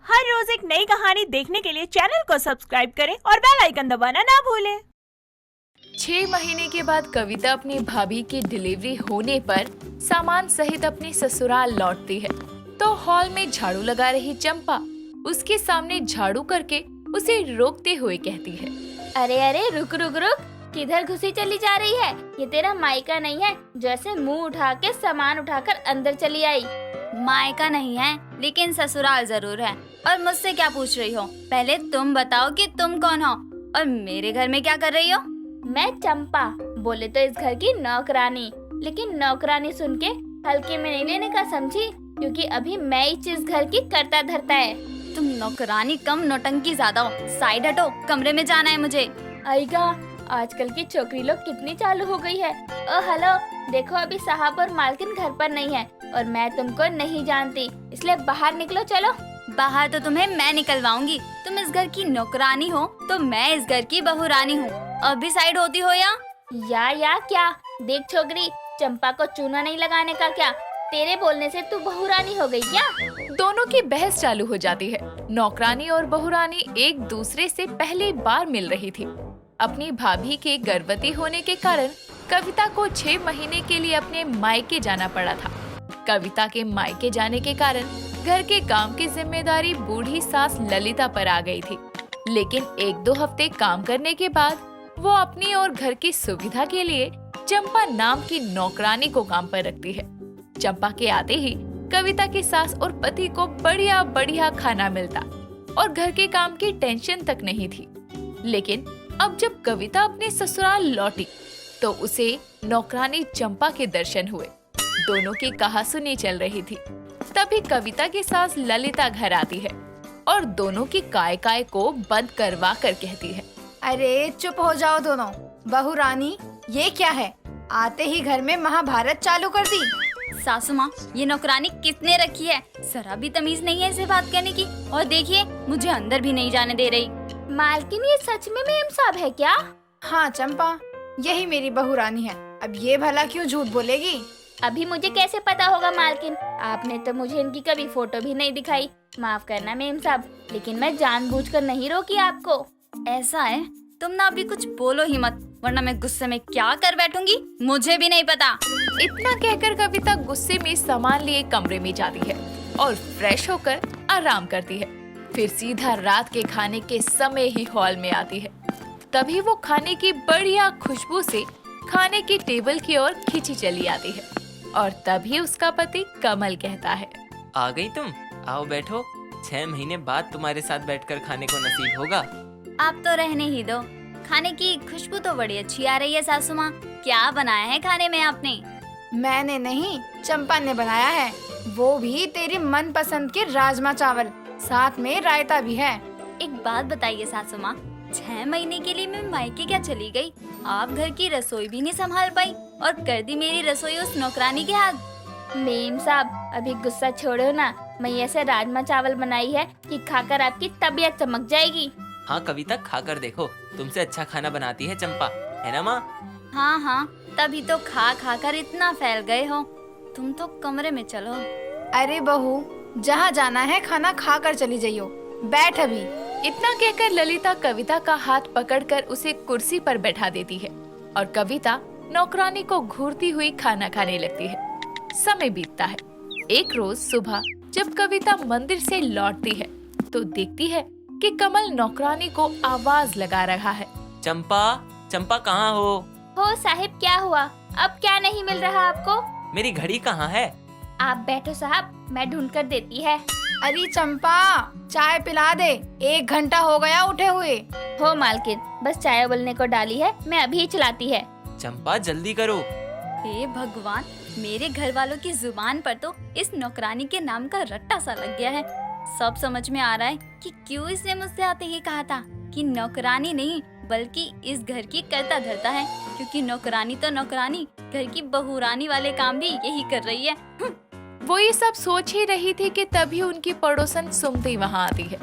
हर रोज एक नई कहानी देखने के लिए चैनल को सब्सक्राइब करें और बेल आइकन दबाना ना भूलें। 6 महीने के बाद कविता अपनी भाभी की डिलीवरी होने पर सामान सहित अपने ससुराल लौटती है तो हॉल में झाड़ू लगा रही चंपा उसके सामने झाड़ू करके उसे रोकते हुए कहती है, अरे अरे रुक रुक रुक, किधर घुसी चली जा रही है? ये तेरा मायका नहीं है जैसे मुंह उठा के सामान उठाकर अंदर चली आई। मायका नहीं है लेकिन ससुराल जरूर है। और मुझसे क्या पूछ रही हो? पहले तुम बताओ कि तुम कौन हो और मेरे घर में क्या कर रही हो? मैं चंपा, बोले तो इस घर की नौकरानी, लेकिन नौकरानी सुन के हल्के में नहीं लेने का समझी, क्योंकि अभी मैं ही इस घर की करता धरता है। तुम नौकरानी कम नौटंकी ज्यादा हो। साइड हटो, कमरे में जाना है मुझे। आएगा, आजकल की छोकरी लोग कितनी चालू हो गई है। ओ हेलो, देखो अभी साहब और मालकिन घर पर नहीं है और मैं तुमको नहीं जानती, इसलिए बाहर निकलो। चलो। बाहर तो तुम्हें मैं निकलवाऊंगी। तुम इस घर की नौकरानी हो तो मैं इस घर की बहुरानी हूँ। अब भी साइड होती हो या क्या? देख छोकरी, चंपा को चूना नहीं लगाने का क्या? तेरे बोलने से तू बहुरानी हो गई क्या? दोनों की बहस चालू हो जाती है। नौकरानी और बहुरानी एक दूसरे से पहली बार मिल रही थी। अपनी भाभी के गर्भवती होने के कारण कविता को 6 महीने के लिए अपने मायके जाना पड़ा था। कविता के मायके जाने के कारण घर के काम की जिम्मेदारी बूढ़ी सास ललिता पर आ गई थी, लेकिन 1-2 हफ्ते काम करने के बाद वो अपनी और घर की सुविधा के लिए चंपा नाम की नौकरानी को काम पर रखती है। चंपा के आते ही कविता की सास और पति को बढ़िया बढ़िया खाना मिलता और घर के काम की टेंशन तक नहीं थी। लेकिन अब जब कविता अपने ससुराल लौटी तो उसे नौकरानी चंपा के दर्शन हुए। दोनों की कहासुनी चल रही थी। तभी कविता की सास ललिता घर आती है और दोनों की काय को बंद करवा कर कहती है, अरे चुप हो जाओ दोनों। बहू रानी, ये क्या है? आते ही घर में महाभारत चालू कर दी। सासू माँ, ये नौकरानी किसने रखी है? जरा भी तमीज नहीं है इसे बात करने की। और देखिए, मुझे अंदर भी नहीं जाने दे रही। मालकिन, ये सच में मेम साहब है क्या? हाँ चंपा, यही मेरी बहू रानी है। अब ये भला क्यों झूठ बोलेगी? अभी मुझे कैसे पता होगा मालकिन? आपने तो मुझे इनकी कभी फोटो भी नहीं दिखाई। माफ करना मेम साहब, लेकिन मैं जानबूझकर नहीं रोकी आपको। ऐसा है? तुम ना अभी कुछ बोलो ही मत, वरना मैं गुस्से में क्या कर बैठूंगी मुझे भी नहीं पता। इतना कहकर कविता गुस्से में सामान लिए कमरे में जाती है और फ्रेश होकर आराम करती है। फिर सीधा रात के खाने के समय ही हॉल में आती है। तभी वो खाने की बढ़िया खुशबू से खाने की टेबल की ओर खींची चली आती है और तभी उसका पति कमल कहता है, आ गई तुम? आओ बैठो। 6 महीने बाद तुम्हारे साथ बैठकर खाने को नसीब होगा। आप तो रहने ही दो। खाने की खुशबू तो बड़ी अच्छी आ रही है सासू माँ। क्या बनाया है खाने में आपने? मैंने नहीं, चंपा ने बनाया है। वो भी तेरी मनपसंद के राजमा चावल, साथ में रायता भी है। एक बात बताइए सासू माँ, 6 महीने के लिए मैं मायके क्या चली गई? आप घर की रसोई भी नहीं संभाल पाई और कर दी मेरी रसोई उस नौकरानी के हाथ। मेम साहब, अभी गुस्सा छोड़ो ना। मैं ऐसे राजमा चावल बनाई है कि खाकर आपकी तबीयत चमक जाएगी। हाँ कविता, खाकर देखो। तुमसे अच्छा खाना बनाती है चंपा, है ना माँ? हाँ हाँ, तभी तो खा खा कर इतना फैल गए हो। तुम तो कमरे में चलो। अरे बहू, जहाँ जाना है खाना खा कर चली जाइयो। बैठ अभी। इतना कहकर ललिता कविता का हाथ पकड़कर उसे कुर्सी पर बैठा देती है और कविता नौकरानी को घूरती हुई खाना खाने लगती है। समय बीतता है। एक रोज सुबह जब कविता मंदिर से लौटती है तो देखती है कि कमल नौकरानी को आवाज लगा रहा है, चंपा, चंपा कहाँ हो? हो साहिब, क्या हुआ? अब क्या नहीं मिल रहा आपको? मेरी घड़ी कहाँ है? आप बैठो साहब, मैं ढूंढ कर देती है। अरे चंपा, चाय पिला दे। 1 घंटा हो गया उठे हुए। हो मालकिन, बस चाय उबलने को डाली है, मैं अभी चलाती है। चंपा जल्दी करो। हे भगवान, मेरे घर वालों की जुबान पर तो इस नौकरानी के नाम का रट्टा सा लग गया है। सब समझ में आ रहा है कि क्यों इसने मुझसे आते ही कहा था कि नौकरानी नहीं बल्कि इस घर की करता धरता है, क्योंकि नौकरानी तो नौकरानी, घर की बहुरानी वाले काम भी यही कर रही है। वो ये सब सोच ही रही थी कि तभी उनकी पड़ोसन सुमति वहाँ आती है।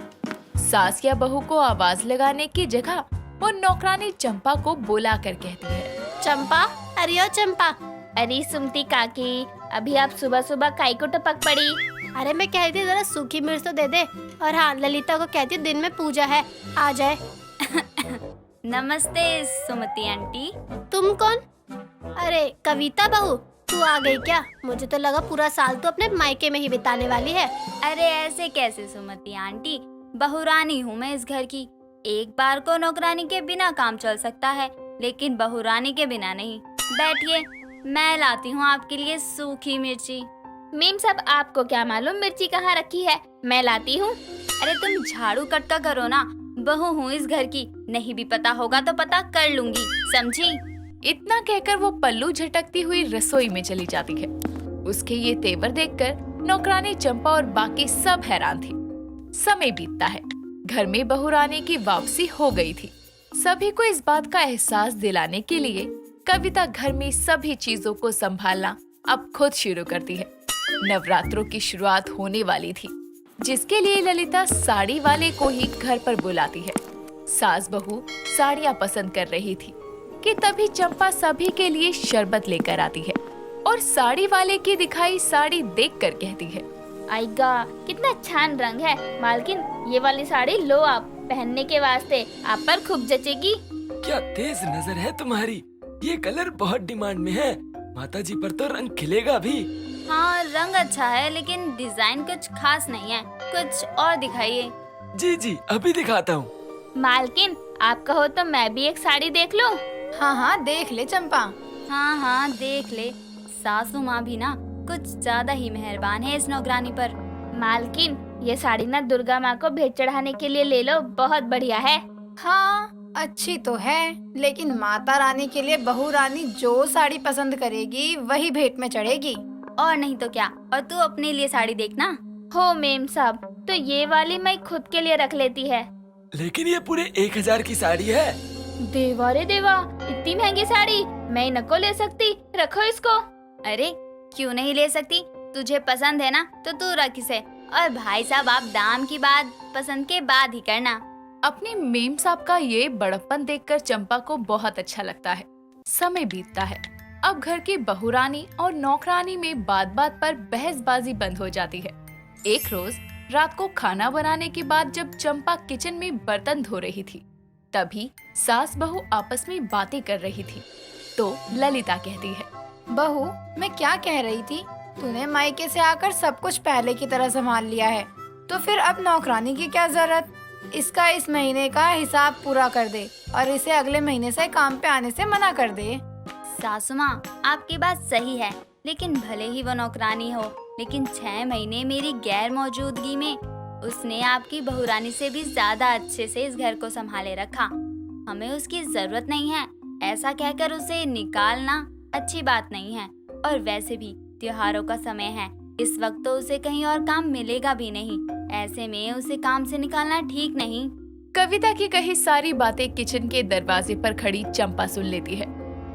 सास या बहू को आवाज लगाने की जगह वो नौकरानी चंपा को बुला कर कहती है, चंपा, अरे ओ चंपा। अरे सुमति काकी, अभी आप सुबह सुबह काई को टपक पड़ी? अरे मैं कह रही थी जरा सूखी मिर्च तो दे दे। और हाँ, ललिता को कहती दिन में पूजा है, आ जाए। नमस्ते सुमति आंटी। तुम कौन? अरे कविता बहू, तू आ गई क्या? मुझे तो लगा पूरा साल तू अपने मायके में ही बिताने वाली है। अरे ऐसे कैसे सुमति आंटी, बहुरानी हूँ मैं इस घर की। एक बार को नौकरानी के बिना काम चल सकता है, लेकिन बहुरानी के बिना नहीं। बैठिए, मैं लाती हूँ आपके लिए सूखी मिर्ची। मेम साहब, आपको क्या मालूम मिर्ची कहाँ रखी है? मैं लाती हूँ। अरे तुम झाड़ू कटका करो ना, बहू हूँ इस घर की। नहीं भी पता होगा तो पता कर लूंगी, समझी? इतना कहकर वो पल्लू झटकती हुई रसोई में चली जाती है। उसके ये तेवर देखकर नौकरानी चंपा और बाकी सब हैरान थी। समय बीतता है। घर में बहुरानी की वापसी हो गई थी। सभी को इस बात का एहसास दिलाने के लिए कविता घर में सभी चीजों को संभालना अब खुद शुरू करती है। नवरात्रों की शुरुआत होने वाली थी, जिसके लिए ललिता साड़ी वाले को ही घर पर बुलाती है। सास बहू साड़ियाँ पसंद कर रही थी कि तभी चंपा सभी के लिए शरबत लेकर आती है और साड़ी वाले की दिखाई साड़ी देखकर कहती है, आएगा, कितना छान रंग है। मालकिन, ये वाली साड़ी लो आप, पहनने के वास्ते आप पर खूब जचेगी। क्या तेज नजर है तुम्हारी, ये कलर बहुत डिमांड में है। माता जी पर तो रंग खिलेगा भी। हाँ, रंग अच्छा है, लेकिन डिजाइन कुछ खास नहीं है। कुछ और दिखाइए। जी जी, अभी दिखाता हूँ। मालकिन, आप कहो तो मैं भी एक साड़ी देख लूं? हाँ हाँ, देख ले चंपा। हाँ हाँ, देख ले। सासू माँ भी ना कुछ ज्यादा ही मेहरबान है इस नौकरानी पर। मालकिन, ये साड़ी ना दुर्गा माँ को भेंट चढ़ाने के लिए ले लो, बहुत बढ़िया है। हाँ, अच्छी तो है, लेकिन माता रानी के लिए बहू रानी जो साड़ी पसंद करेगी वही भेंट में चढ़ेगी। और नहीं तो क्या। और तू अपने लिए साड़ी देखना। हो मेम साहब, तो ये वाली मैं खुद के लिए रख लेती है। लेकिन ये पूरे 1000 की साड़ी है। देवा रे देवा, इतनी महंगी साड़ी मैं नको ले सकती। रखो इसको। अरे क्यों नहीं ले सकती? तुझे पसंद है ना तो तू रख इसे। और भाई साहब, आप दाम की बात पसंद के बाद ही करना। अपने मेम साहब का ये बड़प्पन देखकर चंपा को बहुत अच्छा लगता है। समय बीतता है। अब घर की बहुरानी और नौकरानी में बात बात पर बहसबाजी बंद हो जाती है। एक रोज रात को खाना बनाने के बाद जब चंपा किचन में बर्तन धो रही थी, तभी सास बहू आपस में बातें कर रही थी। तो ललिता कहती है, बहू, मैं क्या कह रही थी, तूने मायके से आकर सब कुछ पहले की तरह संभाल लिया है, तो फिर अब नौकरानी की क्या जरूरत। इसका इस महीने का हिसाब पूरा कर दे और इसे अगले महीने से काम पे आने से मना कर दे। सासू माँ, आपकी बात सही है, लेकिन भले ही वो नौकरानी हो, लेकिन 6 महीने मेरी गैर मौजूदगी में उसने आपकी बहुरानी से भी ज्यादा अच्छे से इस घर को संभाले रखा। हमें उसकी जरूरत नहीं है, ऐसा कहकर उसे निकालना अच्छी बात नहीं है। और वैसे भी त्योहारों का समय है, इस वक्त तो उसे कहीं और काम मिलेगा भी नहीं। ऐसे में उसे काम से निकालना ठीक नहीं। कविता की कही सारी बातें किचन के दरवाजे पर खड़ी चंपा सुन लेती है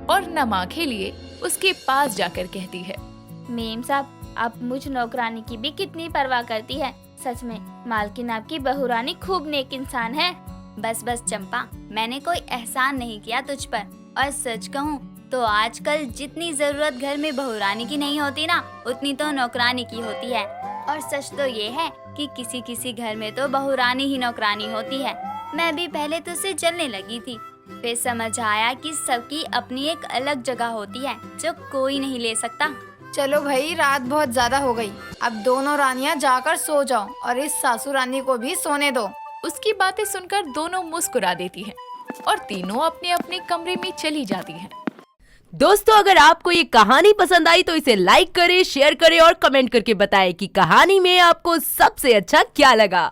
और नमाखे लिए उसके पास जाकर कहती है, मेम साहब, आप मुझ नौकरानी की भी कितनी परवाह करती है। सच में मालकिन आपकी बहुरानी खूब नेक इंसान है। बस बस चंपा, मैंने कोई एहसान नहीं किया तुझ पर। और सच कहूँ तो आजकल जितनी जरूरत घर में बहुरानी की नहीं होती ना, उतनी तो नौकरानी की होती है। और सच तो ये है कि किसी किसी घर में तो बहुरानी ही नौकरानी होती है। मैं भी पहले तो उसे जलने लगी थी, फिर समझ आया कि सबकी अपनी एक अलग जगह होती है जो कोई नहीं ले सकता। चलो भाई, रात बहुत ज्यादा हो गई, अब दोनों रानियां जाकर सो जाओ और इस सासू रानी को भी सोने दो। उसकी बातें सुनकर दोनों मुस्कुरा देती हैं और तीनों अपने अपने कमरे में चली जाती हैं। दोस्तों, अगर आपको ये कहानी पसंद आई तो इसे लाइक करें, शेयर करें और कमेंट करके बताएं कि कहानी में आपको सबसे अच्छा क्या लगा।